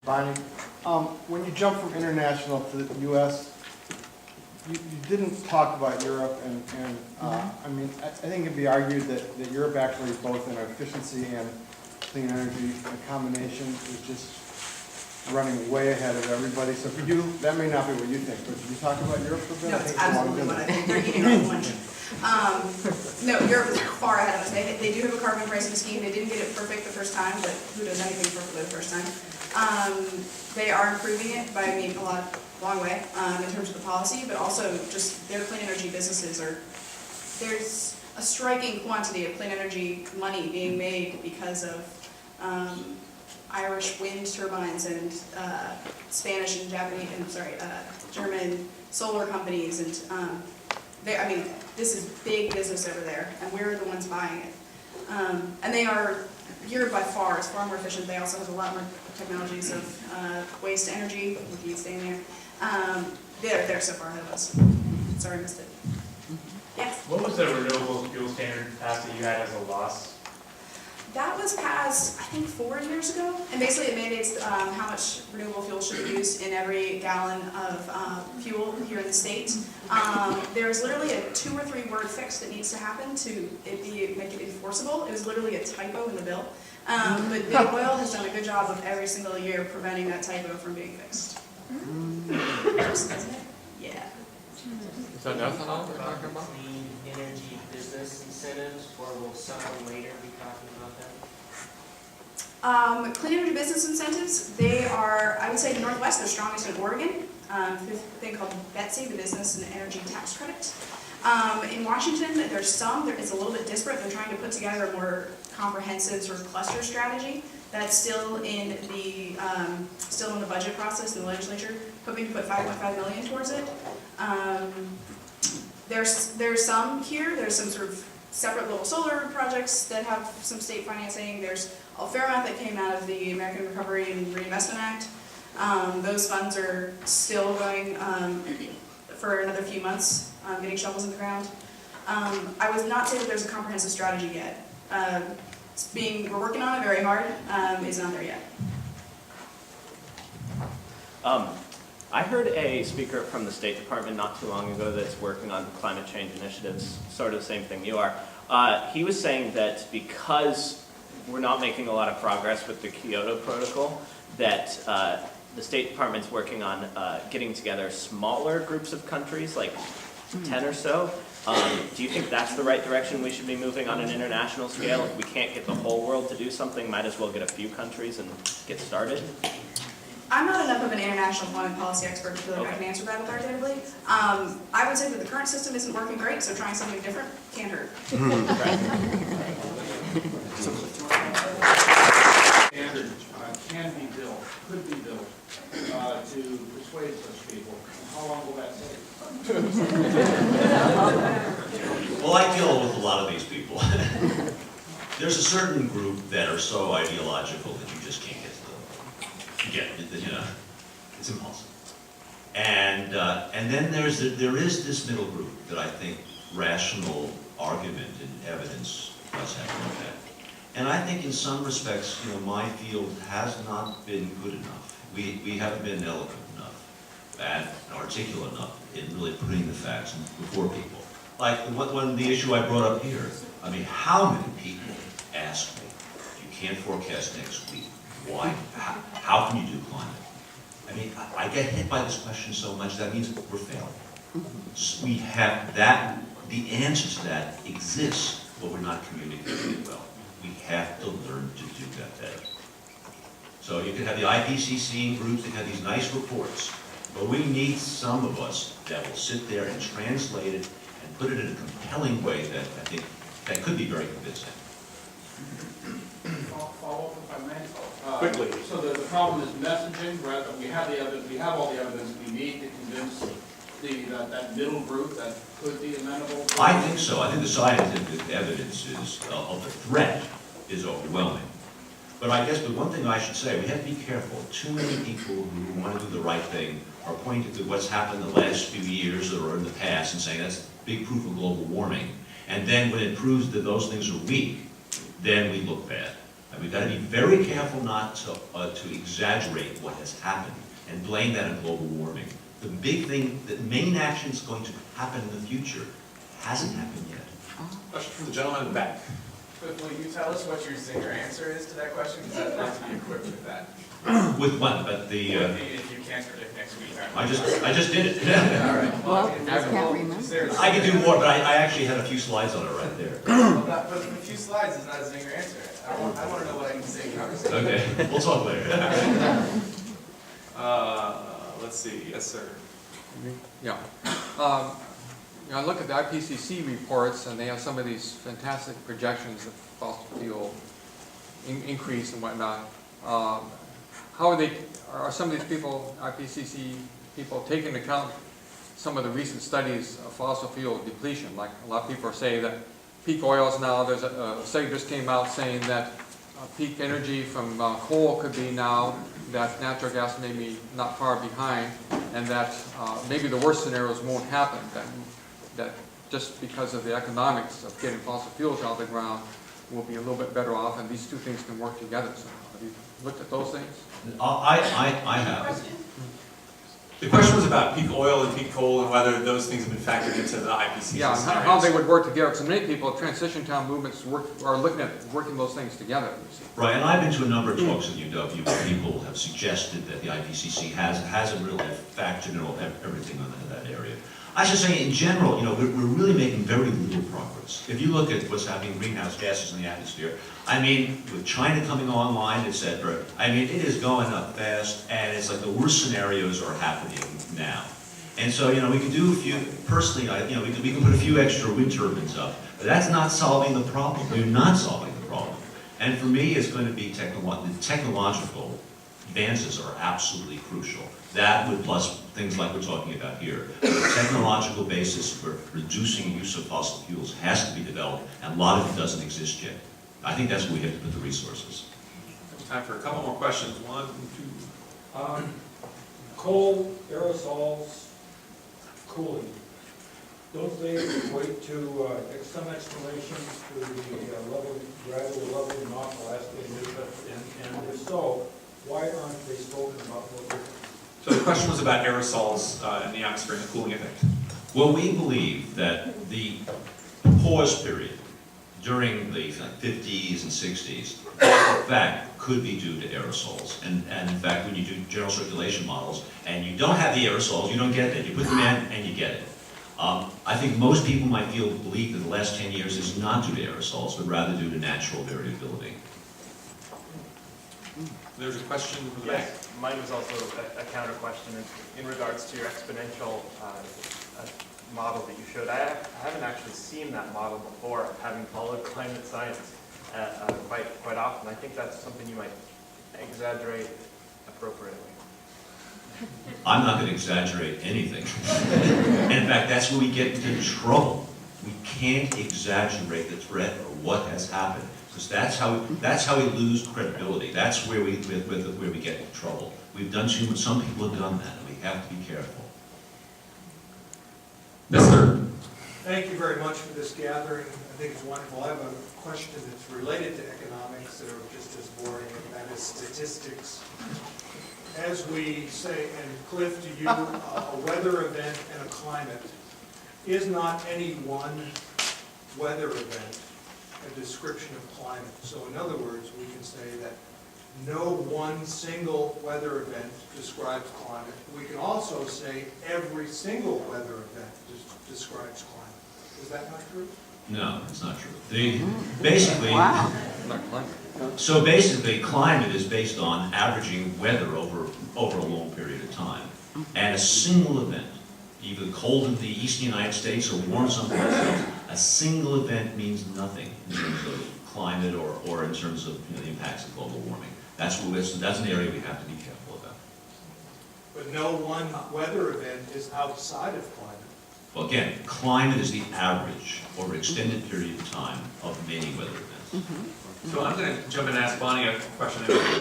Bonnie, when you jump from international to the U.S., you didn't talk about Europe, and I mean, I think it could be argued that Europe actually, both in efficiency and clean energy, the combination is just running way ahead of everybody. So if you do, that may not be what you think, but did you talk about Europe for a bit? No, it's absolutely what I think. They're eating our lunch. No, Europe is far ahead of us. They do have a carbon pricing scheme. They didn't get it perfect the first time, but who does anything perfectly the first time? They are improving it by a long way in terms of the policy, but also just their clean energy businesses are, there's a striking quantity of clean energy money being made because of Irish wind turbines and Spanish and Japanese, German solar companies, and I mean, this is big business over there, and we're the ones buying it. And they are, Europe by far is far more efficient. They also have a lot more technologies of waste to energy, with you staying there. They're so far ahead of us. Sorry, I missed it. Yes? What was the renewable fuel standard passed that you had as a loss? That was passed, I think, 4 years ago, and basically it mandates how much renewable fuel should be used in every gallon of fuel here in the state. There's literally a 2 or 3 word fix that needs to happen to make it enforceable. It was literally a typo in the bill, but Big Oil has done a good job of every single year preventing that typo from being fixed. Yeah. Is that ethanol we're talking about? Clean energy business incentives, or will someone later be talking about that? Clean energy business incentives, they are, I would say in the Northwest, they're strongest in Oregon. There's a thing called BETC, the Business and Energy Tax Credit. In Washington, there's some, it's a little bit disparate. They're trying to put together a more comprehensive sort of cluster strategy that's still in the budget process in the legislature, hoping to put $5.5 million towards it. There's some here, there's some sort of separate little solar projects that have some state financing. There's a fair amount that came out of the American Recovery and Reinvestment Act. Those funds are still going for another few months, getting shovels in the ground. I would not say that there's a comprehensive strategy yet. We're working on it very hard, it's not there yet. I heard a speaker from the State Department not too long ago that's working on climate change initiatives, sort of the same thing you are. He was saying that because we're not making a lot of progress with the Kyoto Protocol, that the State Department's working on getting together smaller groups of countries, like 10 or so. Do you think that's the right direction we should be moving on an international scale? If we can't get the whole world to do something, might as well get a few countries and get started? I'm not enough of an international foreign policy expert to feel like I can answer that authoritatively. I would say that the current system isn't working great, so trying something different can't hurt. Standard can be built, could be built, to persuade such people. How long will that take? Well, I deal with a lot of these people. There's a certain group that are so ideological that you just can't get to them. You know, it's impossible. And then there is this middle group that I think rational argument and evidence does have an impact. And I think in some respects, you know, my field has not been good enough. We haven't been eloquent enough and articulate enough in really putting the facts before people. Like when the issue I brought up here, I mean, how many people ask me, you can't forecast next week, why? How can you do climate? I mean, I get hit by this question so much, that means we're failing. We have that, the answer to that exists, but we're not communicating it well. We have to learn to do that better. So you can have the IPCC groups that have these nice reports, but we need some of us that will sit there and translate it and put it in a compelling way that I think that could be very convincing. Follow up if I may? Quickly. So the problem is messaging, right? We have the evidence, we have all the evidence we need to convince that middle group that could be amenable. I think so. I think the scientific evidence of the threat is overwhelming. But I guess the one thing I should say, we have to be careful. Too many people who want to do the right thing are pointing to what's happened the last few years or in the past and saying that's big proof of global warming. And then when it proves that those things are weak, then we look bad. And we've got to be very careful not to exaggerate what has happened and blame that on global warming. The big thing, the main action is going to happen in the future hasn't happened yet. Question from the gentleman in the back. But will you tell us what your zinger answer is to that question? Because I'd like to be equipped with that. With what? But the, If you can't predict next week. I just did it. All right. Well, I mean, I can't remember. is there- I could do more, but I actually had a few slides on it right there. But a few slides is not a zinger answer. I want to know what I can say in conversation. Okay, we'll talk later. Let's see, yes, sir. Yeah. I look at the IPCC reports, and they have some of these fantastic projections of fossil fuel increase and whatnot. How are some of these people, IPCC people, taking into account some of the recent studies of fossil fuel depletion? Like a lot of people are saying that peak oils now, there's a study just came out saying that peak energy from coal could be now, that natural gas may be not far behind, and that maybe the worst scenarios won't happen, that just because of the economics of getting fossil fuels out of the ground, we'll be a little bit better off, and these two things can work together somehow. Have you looked at those things? I have. The question was about peak oil and peak coal and whether those things have been factored into the IPCC Yeah, and scenarios. how they would work together, because many people, transition town movements are looking at working those things together, you see. Right, and I've been to a number of talks at UW where people have suggested that the IPCC hasn't really factored in everything on that area. I should say, in general, we're really making very little progress. If you look at what's happening in greenhouse gases in the atmosphere, I mean, with China coming online, et cetera, I mean, it is going up fast, and it's like the worst scenarios are happening now. And so, we can do a few, personally, we can put a few extra wind turbines up, but that's not solving the problem. We're not solving the problem. And for me, it's going to be the technological advances are absolutely crucial. That would plus things like we're talking about here. The technological basis for reducing use of fossil fuels has to be developed, and a lot of it doesn't exist yet. I think that's where we have to put the resources. Time for a couple more questions. 1, 2. Coal, aerosols, cooling, don't they equate to some explanation to the gradual leveling off Alaska and if so, why aren't they spoken about more differently? So the question was about aerosols in the atmosphere and the cooling effect. Well, we believe that the pause period during the 50s and 60s, in fact, could be due to aerosols. And in fact, when you do general circulation models, and you don't have the aerosols, you don't get it. You put them in, and you get it. I think most people might believe that the last 10 years is not due to aerosols, but rather due to natural variability. There's a question from the back. Yes, mine was also a counter question in regards to your exponential model that you showed. I haven't actually seen that model before, having followed climate science quite often. I think that's something you might exaggerate appropriately. I'm not going to exaggerate anything. And in fact, that's where we get into trouble. We can't exaggerate the threat or what has happened, because that's how we lose credibility. That's where we get in trouble. We've done too much. Some people have done that, and we have to be careful. Yes, sir. Thank you very much for this gathering. I think it's wonderful. I have a question that's related to economics that are just as boring, and that is statistics. As we say, and Cliff, to you, a weather event and a climate is not any one weather event a description of climate. So in other words, we can say that no one single weather event describes climate. We can also say every single weather event describes climate. Is that not true? No, it's not true. Basically, Wow. Not climate. so basically, climate is based on averaging weather over a long period of time. And a single event, either cold in the eastern United States or warm someplace else, a single event means nothing in terms of climate or in terms of the impacts of global warming. That's an area we have to be careful about. But no one weather event is outside of climate. Well, again, climate is the average over an extended period of time of many weather events. So I'm going to jump in and ask Bonnie a question.